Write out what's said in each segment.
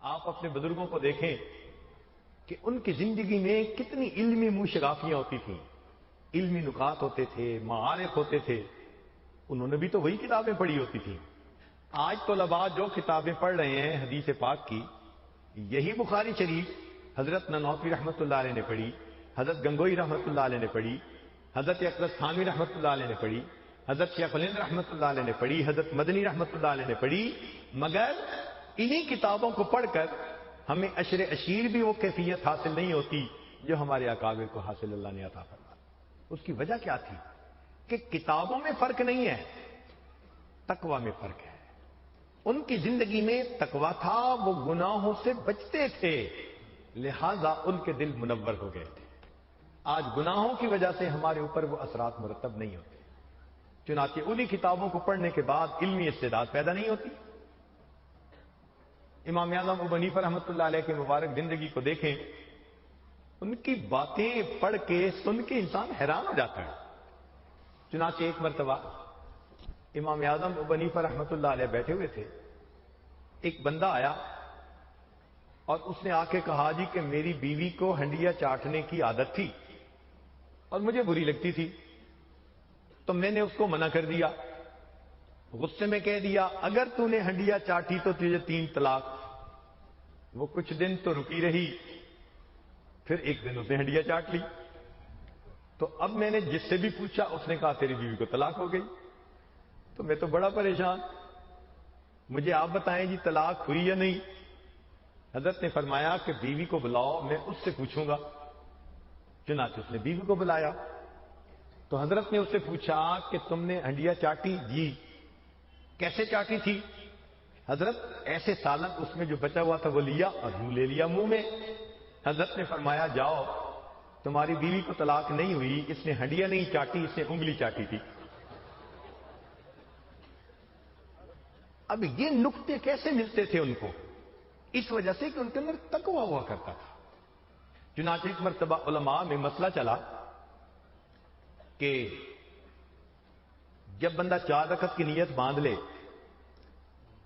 آپ اپنے بزرگوں کو دیکھیں کہ ان کی زندگی میں کتنی علمی منشگافیاں ہوتی تھیں، علمی نکات ہوتے تھے، معارف ہوتے تھے. انہوں نے بھی تو وہی کتابیں پڑھی ہوتی تھیں. آج طلباء جو کتابیں پڑھ رہے ہیں حدیث پاک کی، یہی بخاری شریف حضرت نانوتوی رحمۃ اللہ علیہ نے پڑھی، حضرت گنگوئی رحمۃ اللہ علیہ نے پڑھی، حضرت اقدس تھانوی رحمۃ اللہ علیہ نے پڑھی، حضرت شیخ الہند رحمۃ اللہ علیہ نے پڑھی، حضرت مدنی رحمۃ اللہ علیہ نے پڑھی. مگر انہی کتابوں کو پڑھ کر ہمیں عشر عشیر بھی وہ کیفیت حاصل نہیں ہوتی جو ہمارے اکابر کو حاصل اللہ نے عطا فرمائی. اس کی وجہ کیا تھی؟ کہ کتابوں میں فرق نہیں ہے، تقوی میں فرق ہے. ان کی زندگی میں تقوی تھا، وہ گناہوں سے بچتے تھے، لہذا ان کے دل منور ہو گئے تھے. آج گناہوں کی وجہ سے ہمارے اوپر وہ اثرات مرتب نہیں ہوتے. چنانچہ انہی کتابوں کو پڑھنے کے بعد علمی استعداد پیدا نہیں ہوتی. امام اعظم ابو حنیفہ رحمۃ اللہ علیہ کی مبارک زندگی کو دیکھیں، ان کی باتیں پڑھ کے سن کے انسان حیران ہو جاتا ہے. چنانچہ ایک مرتبہ امام اعظم ابو حنیفہ رحمۃ اللہ علیہ بیٹھے ہوئے تھے. ایک بندہ آیا اور اس نے آ کے کہا جی کہ میری بیوی کو ہنڈیا چاٹنے کی عادت تھی اور مجھے بری لگتی تھی، تو میں نے اس کو منع کر دیا. غصے میں کہہ دیا اگر تو نے ہنڈیا چاٹی تو تجھے 3 طلاق. وہ کچھ دن تو رکی رہی، پھر ایک دن اس نے ہنڈیا چاٹ لی. تو اب میں نے جس سے بھی پوچھا اس نے کہا تیری بیوی کو طلاق ہو گئی. تو میں تو بڑا پریشان، مجھے آپ بتائیں جی طلاق ہوئی یا نہیں؟ حضرت نے فرمایا کہ بیوی کو بلاؤ، میں اس سے پوچھوں گا. چنانچہ اس نے بیوی کو بلایا تو حضرت نے اس سے پوچھا کہ تم نے ہنڈیا چاٹی؟ جی. کیسے چاٹی تھی؟ حضرت ایسے سالن اس میں جو بچا ہوا تھا وہ لیا اور یوں لے لیا منہ میں. حضرت نے فرمایا جاؤ، تمہاری بیوی کو طلاق نہیں ہوئی، اس نے ہنڈیا نہیں چاٹی، اس نے انگلی چاٹی تھی. اب یہ نقطے کیسے ملتے تھے ان کو؟ اس وجہ سے کہ ان کے اندر تقویٰ ہوا کرتا تھا. چنانچہ ایک مرتبہ علماء میں مسئلہ چلا کہ جب بندہ 4 رکعت کی نیت باندھ لے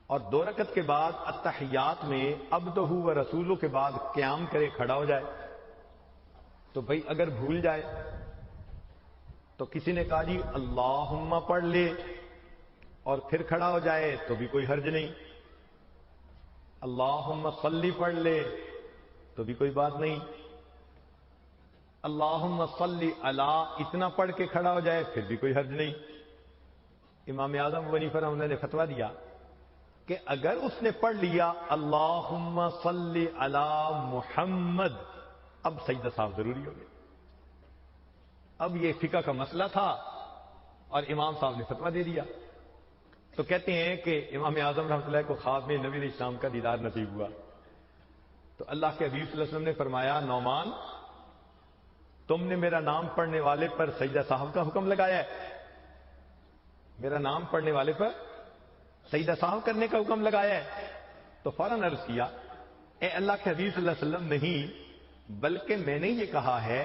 اور 2 رکعت کے بعد التحیات میں عبدہ و رسولہ کے بعد قیام کرے، کھڑا ہو جائے، تو بھئی اگر بھول جائے تو کسی نے کہا جی اللہم پڑھ لے اور پھر کھڑا ہو جائے تو بھی کوئی حرج نہیں. اللہم صلی پڑھ لے تو بھی کوئی بات نہیں. اللہم صلی علی اتنا پڑھ کے کھڑا ہو جائے پھر بھی کوئی حرج نہیں. امام اعظم ابو حنیفہ رحمۃ اللہ نے فتویٰ دیا کہ اگر اس نے پڑھ لیا اللہم صلی علی محمد، اب سجدہ صاحب ضروری ہو گیا. اب یہ فقہ کا مسئلہ تھا اور امام صاحب نے فتویٰ دے دیا. تو کہتے ہیں کہ امام اعظم رحمۃ اللہ کو خواب میں نبی علیہ السلام کا دیدار نصیب ہوا تو اللہ کے حبیب صلی اللہ علیہ وسلم نے فرمایا نعمان، تم نے میرا نام پڑھنے والے پر سجدہ صاحب کا حکم لگایا ہے، میرا نام پڑھنے والے پر سجدہ صاحب کرنے کا حکم لگایا ہے. تو فوراً عرض کیا اے اللہ کے حبیب صلی اللہ علیہ وسلم، نہیں بلکہ میں نے یہ کہا ہے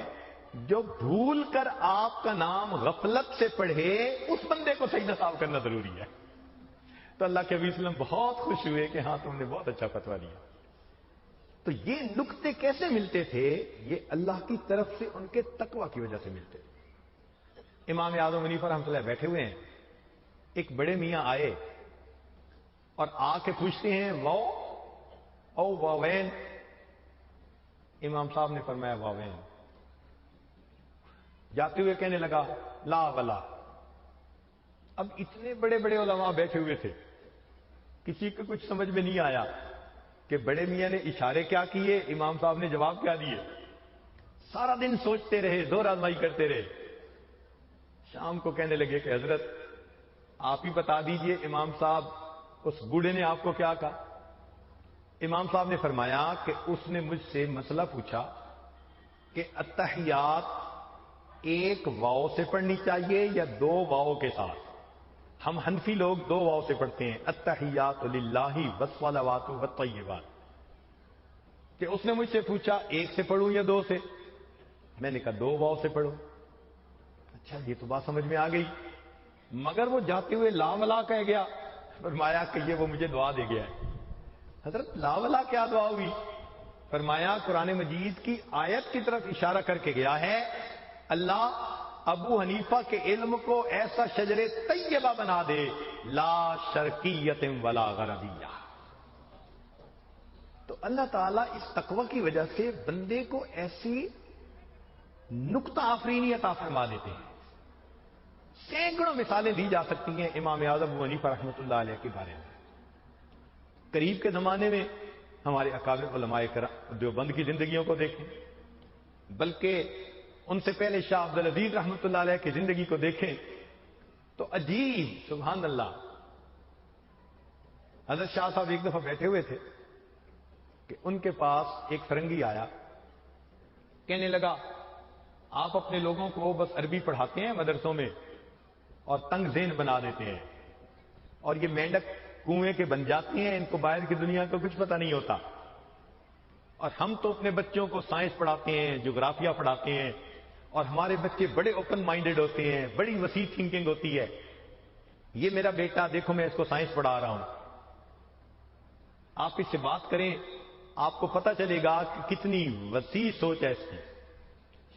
جو بھول کر آپ کا نام غفلت سے پڑھے اس بندے کو سجدہ صاحب کرنا ضروری ہے. تو اللہ کے حبیب صلی اللہ علیہ وسلم بہت خوش ہوئے کہ ہاں تم نے بہت اچھا فتویٰ دیا. تو یہ نقطے کیسے ملتے تھے؟ یہ اللہ کی طرف سے ان کے تقویٰ کی وجہ سے ملتے تھے. امام اعظم حنیفہ رحمۃ اللہ بیٹھے ہوئے ہیں، ایک بڑے میاں آئے اور آ کے پوچھتے ہیں واؤ او واوین. امام صاحب نے فرمایا واوین. جاتے ہوئے کہنے لگا لا ولا. اب اتنے بڑے بڑے علماء بیٹھے ہوئے تھے، کسی کو کچھ سمجھ میں نہیں آیا کہ بڑے میاں نے اشارے کیا کیے، امام صاحب نے جواب کیا دیے. سارا دن سوچتے رہے، زور آزمائی کرتے رہے. شام کو کہنے لگے کہ حضرت آپ ہی بتا دیجئے امام صاحب اس بوڑھے نے آپ کو کیا کہا. امام صاحب نے فرمایا کہ اس نے مجھ سے مسئلہ پوچھا کہ التحیات ایک واو سے پڑھنی چاہیے یا 2 واو کے ساتھ. ہم حنفی لوگ 2 واو سے پڑھتے ہیں، التحیات للہ والصلوات والطیبات. کہ اس نے مجھ سے پوچھا ایک سے پڑھوں یا 2 سے؟ میں نے کہا 2 واو سے پڑھو. اچھا یہ تو بات سمجھ میں آ گئی، مگر وہ جاتے ہوئے لا ملا کہہ گیا. فرمایا کہ یہ وہ مجھے دعا دے گیا ہے. حضرت لا ولا کیا دعا ہوئی؟ فرمایا قرآن مجید کی آیت کی طرف اشارہ کر کے گیا ہے، اللہ ابو حنیفہ کے علم کو ایسا شجر طیبہ بنا دے، لا شرقیت ولا غربیہ۔ تو اللہ تعالیٰ اس تقوی کی وجہ سے بندے کو ایسی نکتہ آفرینی عطا فرما دیتے ہیں۔ سینکڑوں مثالیں دی جا سکتی ہیں امام اعظم ابو حنیفہ رحمۃ اللہ علیہ کے بارے میں۔ قریب کے زمانے میں ہمارے اکابر علماء کرام دیوبند کی زندگیوں کو دیکھیں، بلکہ ان سے پہلے شاہ عبد العزیز رحمۃ اللہ علیہ کی زندگی کو دیکھیں تو عجیب، سبحان اللہ۔ حضرت شاہ صاحب ایک دفعہ بیٹھے ہوئے تھے کہ ان کے پاس ایک فرنگی آیا، کہنے لگا آپ اپنے لوگوں کو بس عربی پڑھاتے ہیں مدرسوں میں اور تنگ ذہن بنا دیتے ہیں، اور یہ مینڈک کنویں کے بن جاتی ہیں، ان کو باہر کی دنیا کو کچھ پتہ نہیں ہوتا، اور ہم تو اپنے بچوں کو سائنس پڑھاتے ہیں، جغرافیہ پڑھاتے ہیں، اور ہمارے بچے بڑے اوپن مائنڈڈ ہوتے ہیں، بڑی وسیع تھنکنگ ہوتی ہے۔ یہ میرا بیٹا دیکھو میں اس کو سائنس پڑھا رہا ہوں، آپ اس سے بات کریں آپ کو پتہ چلے گا کہ کتنی وسیع سوچ ہے اس کی۔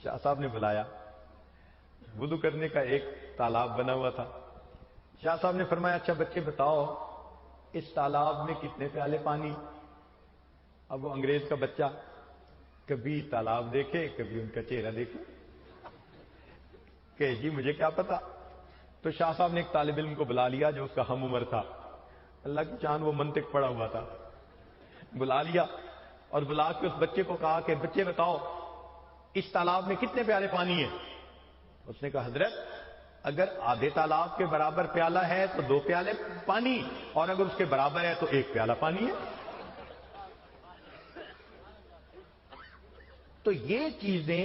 شاہ صاحب نے بلایا، وضو کرنے کا ایک تالاب بنا ہوا تھا۔ شاہ صاحب نے فرمایا اچھا بچے بتاؤ اس تالاب میں کتنے پیالے پانی؟ اب وہ انگریز کا بچہ کبھی تالاب دیکھے کبھی ان کا چہرہ دیکھے کہ جی مجھے کیا پتا۔ تو شاہ صاحب نے ایک طالب علم کو بلا لیا جو اس کا ہم عمر تھا، اللہ کی جان وہ منطق پڑا ہوا تھا، بلا لیا اور بلا کے اس بچے کو کہا کہ بچے بتاؤ اس تالاب میں کتنے پیالے پانی ہیں؟ اس نے کہا حضرت اگر آدھے تالاب کے برابر پیالہ ہے تو 2 پیالے پانی، اور اگر اس کے برابر ہے تو 1 پیالہ پانی ہے۔ تو یہ چیزیں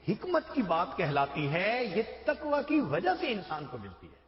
حکمت کی بات کہلاتی ہے، یہ تقوی کی وجہ سے انسان کو ملتی ہے۔